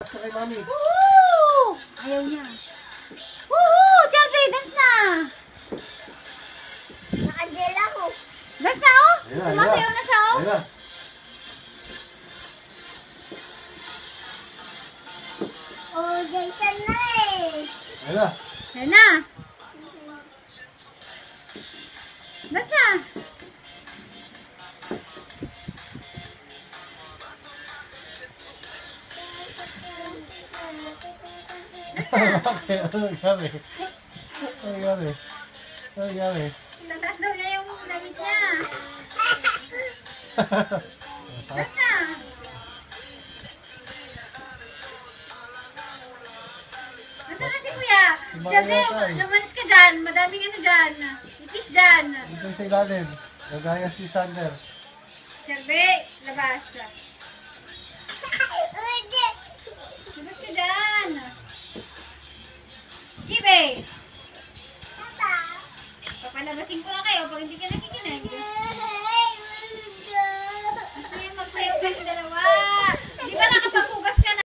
Kay mami. Woohoo! Ayaw niya. Woohoo! Charlie, dance na! Naka-gel ako. Dance na, oh! Ayan, Sumasayaw na siya, oh! Ayan na. Oh, Jason na eh. Ayan na. Ayan na! Dance na! Bakit? Ano nangyari? Ano nangyari? Ano nangyari? Tataas daw niya yung langit niya. Dance na! Nasaan na si Kuya? Charlie, lumalis ka dyan. Madaming ano dyan. Ipis dyan. Dito sa ilalim. Nagaya si Sander. Charlie, labas. Hindi. Labas ka dyan. Ibe! Papa. Papalabasin ko na kayo pag hindi ka nakikinig.